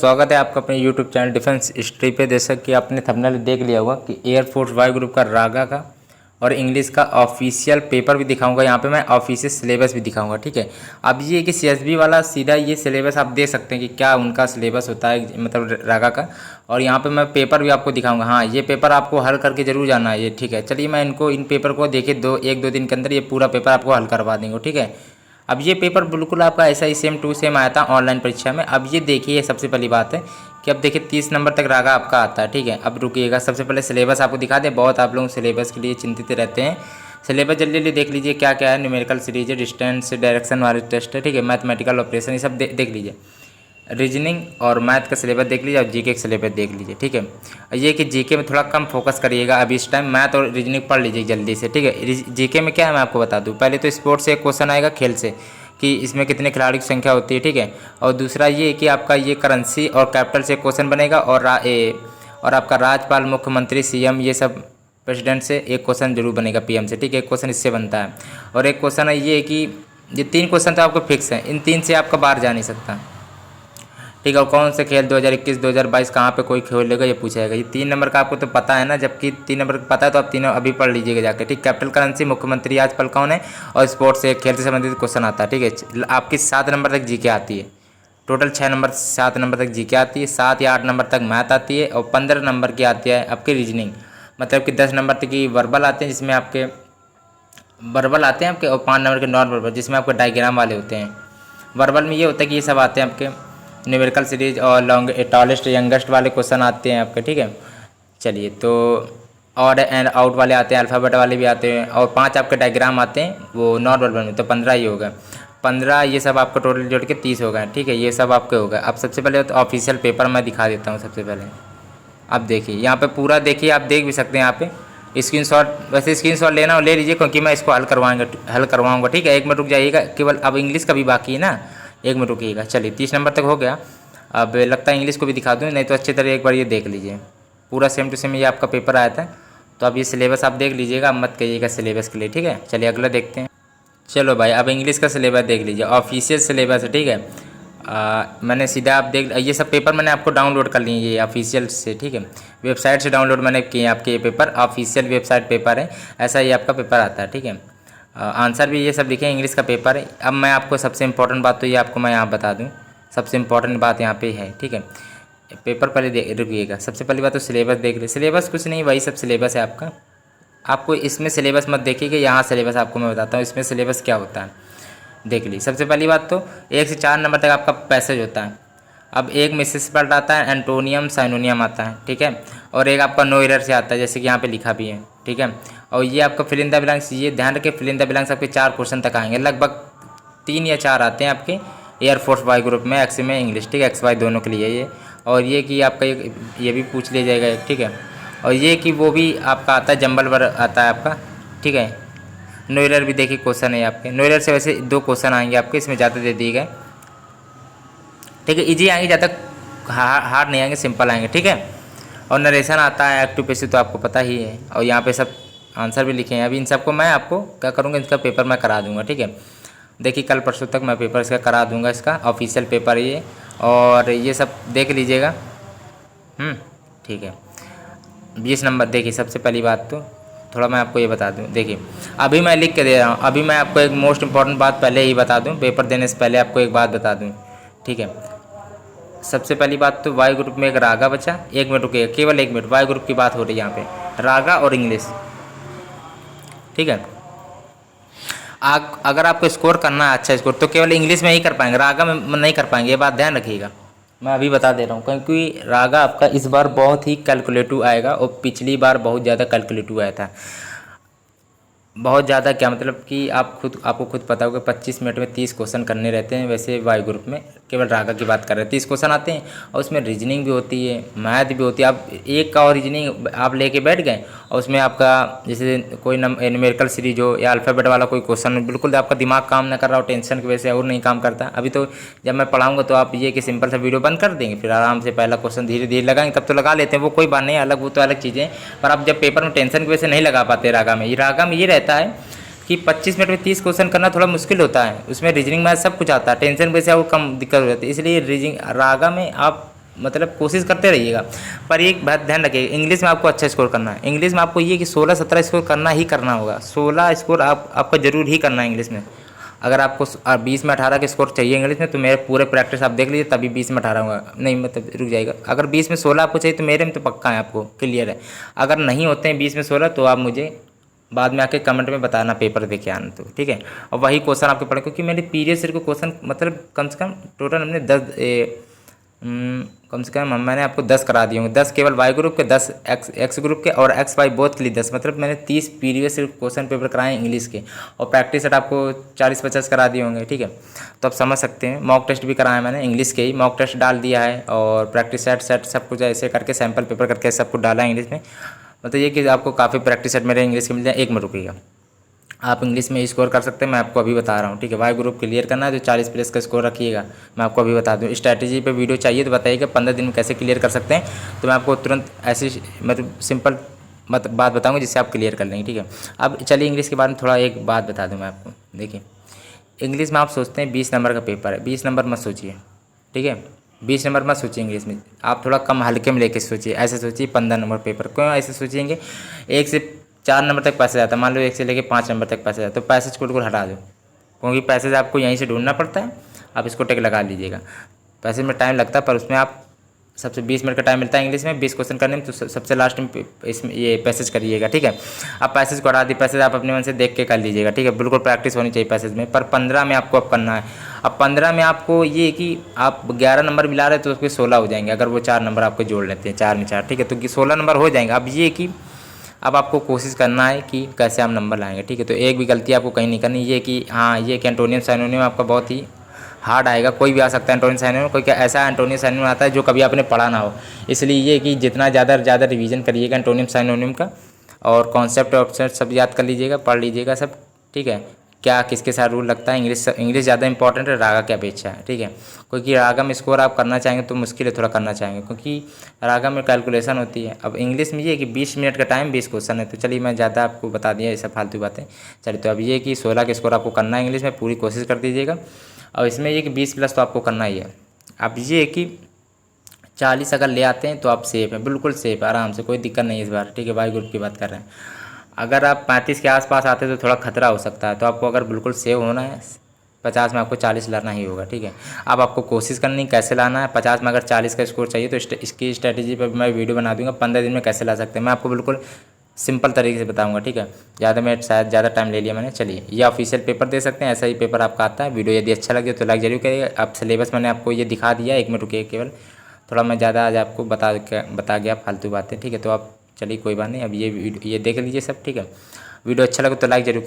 स्वागत है आपका अपने YouTube चैनल डिफेंस हिस्ट्री पे। जैसा कि आपने थंबनेल देख लिया होगा कि एयरफोर्स वाई ग्रुप का रागा का और इंग्लिश का ऑफिशियल पेपर भी दिखाऊंगा। यहाँ पे मैं ऑफिशियल सिलेबस भी दिखाऊंगा, ठीक है। अब ये कि CSB वाला सीधा ये सिलेबस आप देख सकते हैं कि क्या उनका सिलेबस होता है, मतलब रागा का। और यहाँ पे मैं पेपर भी आपको दिखाऊंगा। हाँ, ये पेपर आपको हल करके जरूर जाना है ये, ठीक है। चलिए मैं इन पेपर को देखिए एक दो दिन के अंदर ये पूरा पेपर आपको हल करवा देंगे, ठीक है। अब ये पेपर बिल्कुल आपका ऐसा ही सेम टू सेम आया था ऑनलाइन परीक्षा में। अब ये देखिए, सबसे पहली बात है कि अब देखिए 30 नंबर तक रागा आपका आता है, ठीक है। अब रुकिएगा, सबसे पहले सिलेबस आपको दिखा दें। बहुत आप लोग सिलेबस के लिए चिंतित रहते हैं। सिलेबस जल्दी जल्दी देख लीजिए क्या क्या है। न्यूमेरिकल सीरीज है, डिस्टेंस डायरेक्शन वाले टेस्ट है, ठीक है। मैथमेटिकल ऑपरेशन, ये सब देख लीजिए। रीजनिंग और मैथ का सिलेबस देख लीजिए और जीके का सिलेबस देख लीजिए, ठीक है। ये कि जीके में थोड़ा कम फोकस करिएगा अभी इस टाइम। मैथ और रीजनिंग पढ़ लीजिए जल्दी से, ठीक है। जीके में क्या है मैं आपको बता दूं। पहले तो स्पोर्ट्स से एक क्वेश्चन आएगा, खेल से, कि इसमें कितने खिलाड़ी की संख्या होती है, ठीक है। और दूसरा ये कि आपका ये करेंसी और कैपिटल से क्वेश्चन बनेगा। और आपका राज्यपाल, मुख्यमंत्री, CM, ये सब प्रेसिडेंट से एक क्वेश्चन जरूर बनेगा, PM से, ठीक है। एक क्वेश्चन इससे बनता है। और एक क्वेश्चन है ये कि ये 3 क्वेश्चन तो आपको फिक्स हैं, इन 3 से आपका बाहर जा नहीं सकता, ठीक है। और कौन से खेल 2021 2022 कहाँ पे कोई खेलेगा ये पूछेगा। ये 3 नंबर का आपको तो पता है ना, जबकि 3 नंबर का पता है तो आप तीनों अभी पढ़ लीजिएगा जाके, ठीक। कैपिटल करेंसी, मुख्यमंत्री, राज्यपाल कौन है, और स्पोर्ट्स से खेल से संबंधित क्वेश्चन आता है, ठीक है। आपकी 7 नंबर तक जीके आती है। टोटल 7 नंबर तक जीके आती है, 7 या 8 नंबर तक मैथ आती है, और 15 नंबर की आती है आपकी रीजनिंग। मतलब कि 10 नंबर तक की वर्बल आते हैं, जिसमें आपके वर्बल आते हैं आपके, और 5 नंबर के नॉन वर्बल, जिसमें आपके डायग्राम वाले होते हैं। वर्बल में ये होता है कि ये सब आते हैं आपके न्यूमेरिकल सीरीज और टॉलेस्ट यंगेस्ट वाले क्वेश्चन आते हैं आपके, ठीक है। चलिए, तो ऑड एंड आउट वाले आते हैं, अल्फ़ाबेट वाले भी आते हैं, और 5 आपके डायग्राम आते हैं वो नॉन वर्बल में, तो 15 ही हो गए। 15 ये सब आपको टोटल जोड़ के 30 हो गए, ठीक है। ये सब आपके हो गए। अब सबसे पहले तो ऑफिशियल पेपर मैं दिखा देता हूँ सबसे पहले। अब देखिए यहाँ पे पूरा देखिए, आप देख भी सकते हैं यहाँ पे स्क्रीनशॉट। वैसे स्क्रीनशॉट लेना हो ले लीजिए, क्योंकि मैं इसको हल करवाऊंगा, ठीक है। 1 मिनट रुक जाइएगा केवल। अब इंग्लिश का भी बाकी है ना, 1 मिनट रुकिएगा। चलिए 30 नंबर तक हो गया। अब लगता है इंग्लिश को भी दिखा दूँ, नहीं तो अच्छी तरह एक बार ये देख लीजिए। पूरा सेम टू सेम ये आपका पेपर आया था। तो अब ये सिलेबस आप देख लीजिएगा, अब मत कहिएगा सिलेबस के लिए, ठीक है। चलिए अगला देखते हैं। चलो भाई, अब इंग्लिश का सिलेबस देख लीजिए, ऑफिशियल सिलेबस है, ठीक है। मैंने सीधा आप देख, ये सब पेपर मैंने आपको डाउनलोड कर लिए ये ऑफिशियल से, ठीक है। वेबसाइट से डाउनलोड मैंने किए आपके ये पेपर, ऑफिशियल वेबसाइट पेपर है, ऐसा ही आपका पेपर आता है, ठीक है। आंसर भी ये सब लिखे, इंग्लिश का पेपर है। अब मैं आपको सबसे इंपॉर्टेंट बात तो ये आपको मैं यहाँ बता दूँ, सबसे इंपॉर्टेंट बात यहाँ पे है, ठीक है। पेपर पहले रुकिएगा। सबसे पहली बात तो सिलेबस देख लीजिए। सिलेबस कुछ नहीं, वही सब सिलेबस है आपका। आपको इसमें सिलेबस मत देखिएगा, यहाँ सिलेबस आपको मैं बताता हूँ इसमें सिलेबस क्या होता है, देख लीजिए। सबसे पहली बात तो 1 से 4 नंबर तक आपका पैसेज होता है। अब एक मिसेस पार्ट आता है, एंटोनियम साइनोनियम आता है, ठीक है। और एक आपका नो एरर से आता है, जैसे कि यहाँ पे लिखा भी है, ठीक है। और ये आपका फिल इन द ब्लैंक्स, ये ध्यान रखिए, फिल इन द ब्लैंक्स आपके 4 क्वेश्चन तक आएंगे, लगभग 3 या 4 आते हैं आपके एयरफोर्स वाई ग्रुप में, एक्स में इंग्लिश, ठीक है। XY दोनों के लिए ये। और ये कि आपका ये भी पूछ लिया जाएगा, ठीक है। और ये कि वो भी आपका आता है, जंबल वर आता है आपका, ठीक है। नो एरर भी देखिए क्वेश्चन है आपके। नो एरर से वैसे 2 क्वेश्चन आएंगे आपके, इसमें ज़्यादा दे दिए गए, ठीक है। इजी आएंगे, ज़्यादा हार्ड नहीं आएंगे, सिंपल आएंगे, ठीक है। और नरेशन आता है, एक्टिव पैसिव तो आपको पता ही है। और यहाँ पे सब आंसर भी लिखे हैं। अभी इन सबको मैं आपको क्या करूँगा, इसका पेपर मैं करा दूँगा, ठीक है। देखिए कल परसों तक मैं पेपर इसका करा दूँगा, इसका ऑफिशियल पेपर ये। और ये सब देख लीजिएगा, ठीक है। 20 नंबर देखिए, सबसे पहली बात तो थोड़ा मैं आपको ये बता दूं, देखिए अभी मैं लिख के दे रहा हूँ। अभी मैं आपको एक मोस्ट इंपॉर्टेंट बात पहले ही बता दूं, पेपर देने से पहले आपको एक बात बता दूं, ठीक है। सबसे पहली बात तो वाई ग्रुप में एक रागा बचा। 1 मिनट रुकिएगा, केवल 1 मिनट। वाई ग्रुप की बात हो रही है यहाँ पे, रागा और इंग्लिश, ठीक है। अगर आपको स्कोर करना है अच्छा स्कोर, तो केवल इंग्लिश में ही कर पाएंगे, रागा में नहीं कर पाएंगे, ये बात ध्यान रखिएगा। मैं अभी बता दे रहा हूँ, क्योंकि रागा आपका इस बार बहुत ही कैलकुलेटिव आएगा, और पिछली बार बहुत ज़्यादा कैलकुलेटिव आया था। बहुत ज़्यादा क्या मतलब कि आपको खुद पता होगा, 25 मिनट में 30 क्वेश्चन करने रहते हैं। वैसे वाई ग्रुप में केवल रागा की बात कर रहे हैं, 30 क्वेश्चन आते हैं, और उसमें रीजनिंग भी होती है, मैथ भी होती है। आप एक का और रीजनिंग आप लेके बैठ गए, और उसमें आपका जैसे कोई न्यूमेरिकल सीरीज हो या अल्फ़ाबेट वाला कोई क्वेश्चन, बिल्कुल आपका दिमाग काम ना कर रहा हो, टेंशन की वजह से और नहीं काम करता। अभी तो जब मैं पढ़ाऊँगा तो आप ये कि सिंपल सा वीडियो बंद कर देंगे, फिर आराम से पहला क्वेश्चन धीरे धीरे लगाएंगे, तब तो लगा लेते हैं, वो कोई बात नहीं अलग, वो तो अलग चीज़ें। पर आप जब पेपर में टेंशन की वजह से नहीं लगा पाते रागा में, ये रहता है कि 25 मिनट में 30 क्वेश्चन करना थोड़ा मुश्किल होता है। उसमें रीजनिंग मैथ सब कुछ आता है, टेंशन की वजह से और कम दिक्कत हो जाती है। इसलिए रीजनिंग रागा में आप मतलब कोशिश करते रहिएगा। पर एक बात ध्यान रखिएगा, इंग्लिश में आपको अच्छा स्कोर करना है। इंग्लिश में आपको ये कि 16-17 स्कोर करना ही करना होगा। 16 स्कोर आपका जरूर ही करना है इंग्लिश में। अगर आपको 20 में 18 के स्कोर चाहिए इंग्लिश में, तो मेरे पूरे प्रैक्टिस आप देख लीजिए, तभी 20 में 18 होगा। नहीं मतलब रुक जाएगा। अगर 20 में 16 आपको चाहिए तो मेरे में तो पक्का है, आपको क्लियर है। अगर नहीं होते हैं 20 में 16 तो आप मुझे बाद में आके कमेंट में बताना, पेपर दे के आना, तो ठीक है। और वही क्वेश्चन आपके पढ़े, क्योंकि मेरे पीरियड ईयर को क्वेश्चन मतलब कम से कम टोटल हमने 10 कम से कम मैंने आपको 10 करा दिए होंगे। 10 केवल वाई ग्रुप के, 10 एक्स ग्रुप के और एक्स वाई बोथ के लिए 10, मतलब मैंने 30 प्रीवियस क्वेश्चन पेपर कराए हैं इंग्लिश के। और प्रैक्टिस सेट आपको 40-50 करा दिए होंगे, ठीक है। तो आप समझ सकते हैं। मॉक टेस्ट भी कराए मैंने इंग्लिश के ही, मॉक टेस्ट डाल दिया है, और प्रैक्टिस सेट सब कुछ ऐसे करके सैम्पल पेपर करके सब कुछ डाला है इंग्लिश में। मतलब ये कि आपको काफ़ी प्रैक्टिस सेट मेरे इंग्लिश के मिल जाए। 1 मिनट रुकिएगा, आप इंग्लिश में स्कोर कर सकते हैं, मैं आपको अभी बता रहा हूँ, ठीक है। वाई ग्रुप क्लियर करना है तो 40+ का स्कोर रखिएगा, मैं आपको अभी बता दूँ। स्ट्रैटेजी पे वीडियो चाहिए तो बताइएगा 15 दिन में कैसे क्लियर कर सकते हैं, तो मैं आपको तुरंत ऐसी मतलब सिंपल बात बताऊँगा जिससे आप क्लियर कर लेंगे, ठीक है। अब चलिए इंग्लिश के बारे में थोड़ा एक बात बता दूँ मैं आपको। देखिए इंग्लिश में आप सोचते हैं 20 नंबर का पेपर है, 20 नंबर मत सोचिए, ठीक है। 20 नंबर मत सोचिए इंग्लिश में, आप थोड़ा कम हल्के में लेके सोचिए। ऐसे सोचिए 15 नंबर पेपर। क्यों ऐसे सोचेंगे? 1 से 4 नंबर तक पैसेज आता है, मान लो 1 से लेके 5 नंबर तक पैसेज आता है, तो पैसेज को बिल्कुल हटा दो, क्योंकि पैसेज आपको यहीं से ढूंढना पड़ता है। आप इसको टिक लगा लीजिएगा। पैसेज में टाइम लगता है, पर उसमें आप सबसे 20 मिनट का टाइम मिलता है इंग्लिश में 20 क्वेश्चन करने में, तो सबसे लास्ट में इसमें ये पैसेज करिएगा, ठीक है। आप पैसेज को हटा दी, पैसेज आप अपने मन से देख के कर लीजिएगा, ठीक है। बिल्कुल प्रैक्टिस होनी चाहिए पैसेज में। पर 15 में आपको अब करना है। अब 15 में आपको ये कि आप 11 नंबर मिला रहे तो उसके 16 हो जाएंगे, अगर वो 4 नंबर आपको जोड़ लेते हैं, 4 में 4, ठीक है, तो 16 नंबर हो जाएंगे। अब ये कि अब आपको कोशिश करना है कि कैसे आप नंबर लाएंगे, ठीक है। तो एक भी गलती आपको कहीं नहीं करनी, ये कि हाँ ये कि एंटोनियम साइनोनियम आपका बहुत ही हार्ड आएगा। कोई भी आ सकता है एंटोनियम साइनोनियम, कोई क्या ऐसा एंटोनियम साइनोनियम आता है जो कभी आपने पढ़ा ना हो। इसलिए ये कि जितना ज़्यादा रिवीजन करिएगा एंटोनियम साइनोनियम का, और कॉन्सेप्ट ऑप्सेप्ट सब याद कर लीजिएगा, पढ़ लीजिएगा सब, ठीक है। क्या किसके साथ रूल लगता है, इंग्लिश ज़्यादा इंपॉर्टेंट है रागा की अपेक्षा है, ठीक है। क्योंकि रागा में स्कोर आप करना चाहेंगे तो मुश्किल है थोड़ा करना चाहेंगे, क्योंकि रागा में कैलकुलेशन होती है। अब इंग्लिश में ये है कि 20 मिनट का टाइम 20 क्वेश्चन है। तो चलिए मैं ज़्यादा आपको बता दिया ये सब फालतू बातें। चलिए तो अब ये कि 16 के स्कोर आपको करना है इंग्लिश में, पूरी कोशिश कर दीजिएगा। और इसमें ये कि 20+ तो आपको करना ही है। अब ये कि 40 अगर ले आते हैं तो आप सेफ हैं, बिल्कुल सेफ है, आराम से, कोई दिक्कत नहीं है इस बार, ठीक है। वाई ग्रुप की बात कर रहे हैं। अगर आप 35 के आसपास आते हैं तो थोड़ा खतरा हो सकता है। तो आपको अगर बिल्कुल सेव होना है 50 में आपको 40 लाना ही होगा, ठीक है। अब आपको कोशिश करनी कैसे लाना है। 50 में अगर 40 का स्कोर चाहिए तो इसकी स्ट्रैटेजी पर मैं वीडियो बना दूंगा 15 दिन में कैसे ला सकते हैं। मैं आपको बिल्कुल सिंपल तरीके से बताऊंगा, ठीक है। शायद ज़्यादा टाइम ले लिया मैंने। चलिए ये ऑफिशियल पेपर दे सकते हैं, ऐसा ही पेपर आपका आता है। वीडियो यदि अच्छा लगे तो लाइक जरूर करिएगा। अब सिलेबस मैंने आपको ये दिखा दिया, 1 मिनट रुकिए केवल, थोड़ा मैं ज़्यादा आज आपको बता गया फालतू बातें, ठीक है। तो आप चलिए कोई बात नहीं, अब ये देख लीजिए सब, ठीक है। वीडियो अच्छा लगे तो लाइक जरूर